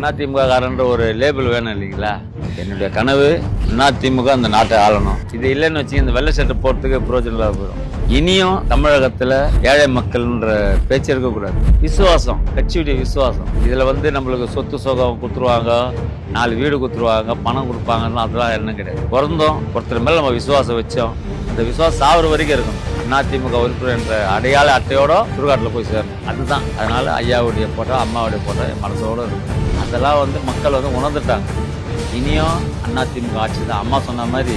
அதிமுக காரன்ற ஒரு லேபிள் வேணும் இல்லைங்களா? என்னுடைய கனவு அதிமுக அந்த நாட்டை ஆளணும். இது இல்லைன்னு வச்சு இந்த வெள்ளை சட்டை போறதுக்கு பிரயோஜனம் இல்லாத போயிடும். இனியும் தமிழகத்துல ஏழை மக்கள்ன்ற பேச்சு இருக்கக்கூடாது. விசுவாசம், கட்சியுடைய விசுவாசம். இதுல நம்மளுக்கு சொத்து சுகம் குத்துருவாங்க, 4 வீடு குத்துருவாங்க, பணம் கொடுப்பாங்கன்னா அதெல்லாம் என்ன கிடையாது. பிறந்தோம், ஒருத்தர் மேல நம்ம விசுவாசம் வச்சோம், அந்த விசுவாசம் சாவர வரைக்கும் இருக்கணும். அதிமுக உறுப்பினர் என்ற அடையாள அட்டையோட சுடுகாட்டில் போய் சேரணும். அதுதான். அதனால ஐயாவுடைய போட்டோ, அம்மாவுடைய போட்டோ என் மனசோட இருக்கும். அதெல்லாம் மக்கள் உணர்ந்துட்டாங்க. இனியும் அதிமுக ஆட்சி தான். அம்மா சொன்ன மாதிரி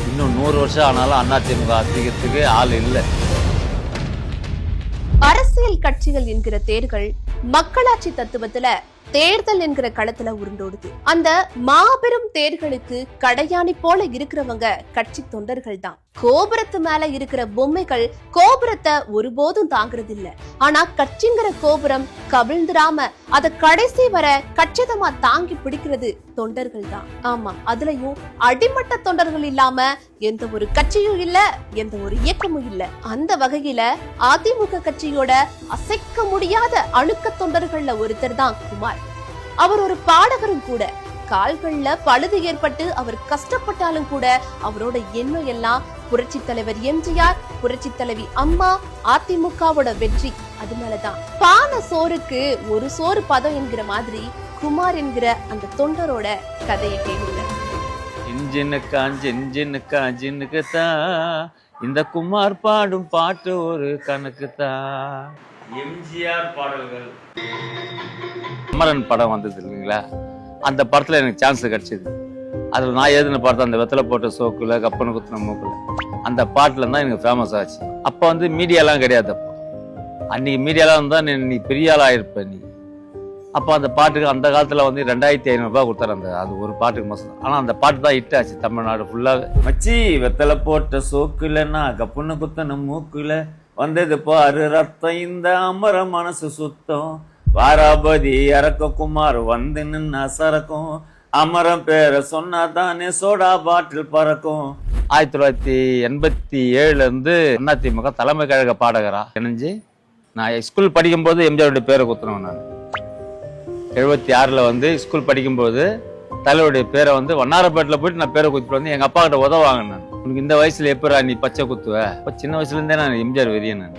இன்னும் 100 வருஷம் ஆனாலும் அதிமுக அதிகத்துக்கு ஆள் இல்லை. அரசியல் கட்சிகள் என்கிற தேர்கள் மக்களாட்சி தத்துவத்துல தேர்தல் என்கிற களத்துல உருண்டோடுது. அந்த மாபெரும் தேர்களுக்கு கடையாணி போல இருக்கிறவங்க கட்சி தொண்டர்கள் தான். கோபுரத்து மேல இருக்கிற பொம்மைகள் கோபுரத்தை ஒருபோதும் தாங்கிறது இல்ல. ஆனா கட்சிங்கிற கோபுரம் கவிழ்ந்துடாம அத கடைசி வர கச்சிதமா தாங்கி பிடிக்கிறது தொண்டர்கள் தான். ஆமா, அதுலயும் அடிமட்ட தொண்டர்கள் இல்லாம எந்த ஒரு கட்சியும் இல்ல, எந்த ஒரு இயக்கமும் இல்ல. அந்த வகையில அதிமுக கட்சியோட அசைக்க முடியாத அணுக்க தொண்டர்கள்ல ஒருத்தர் தான் குமார். அவர் ஒரு பாடகரும் கூட. கால்கள்ல பழுது ஏற்பட்டு அவர் கஷ்டப்பட்டாலும் கூட அவரோட எண்ணம் எல்லாம் புரட்சி தலைவர் எம்ஜிஆர், புரட்சி தலைவி அம்மா, அதிமுகவோட வெற்றி. அதனாலதான் பானை சோறுக்கு ஒரு சோறு பதம் என்கிற மாதிரி குமார் என்கிற அந்த தொண்டரோட கதையை கேளுங்க. இன்ஜினுக்கு தான் இந்த குமார் பாடும் பாட்டு ஒரு கணக்கு தான். எம்ஜிஆர் பாடல்கள். அமரன் படம் வந்தது இல்லைங்களா? அந்த படத்துல எனக்கு சான்ஸ் கிடைச்சது. அதுல நான் எழுதின பாட்டு அந்த வெத்தலை போட்ட சோக்குல கப்பனை குத்துன மூக்குல, அந்த பாட்டுல தான் எனக்கு ஃபேமஸ் ஆச்சு. அப்ப மீடியாலாம் கிடையாது. அப்போ அன்னைக்கு மீடியாலாம் இருந்தா நீ பெரிய ஆளா இருப்ப நீ. அப்போ அந்த பாட்டுக்கு அந்த காலத்துல 2500 ரூபாய் கொடுத்தாரு அது ஒரு பாட்டுக்கு மாசம். ஆனா அந்த பாட்டு தான் ஹிட் ஆச்சு தமிழ்நாடு ஃபுல்லாவே. மச்சி வெத்தலை போட்ட சோக்குலன்னா கப்புன்னு குத்தன மூக்குல வந்தது பாரு ரத்தம், இந்த அமர மனசு சுத்தம், வாராபதி அரக்க குமார் வந்து நின்னா சரக்கும், அமரம் பேரை சொன்னா தானே சோடா பாட்டில் பறக்கும். 1987 இருந்து அதிமுக தலைமை கழக பாடகரா இணைஞ்சு நான் ஸ்கூல் படிக்கும்போது எம்ஜிஆருடைய பேரை குத்துனேன். நான் 76ல் ஸ்கூல் படிக்கும்போது தலைவருடைய பேரை வண்ணாரப்பேட்டில் போயிட்டு நான் பேரை குத்துட்டு எங்க அப்பா கிட்ட உதவாங்க. நான் உனக்கு இந்த வயசுல எப்பரா நீ பச்சை குத்துவ? சின்ன வயசுல இருந்தே நான் எம்ஜிஆர் வெறியன். நான்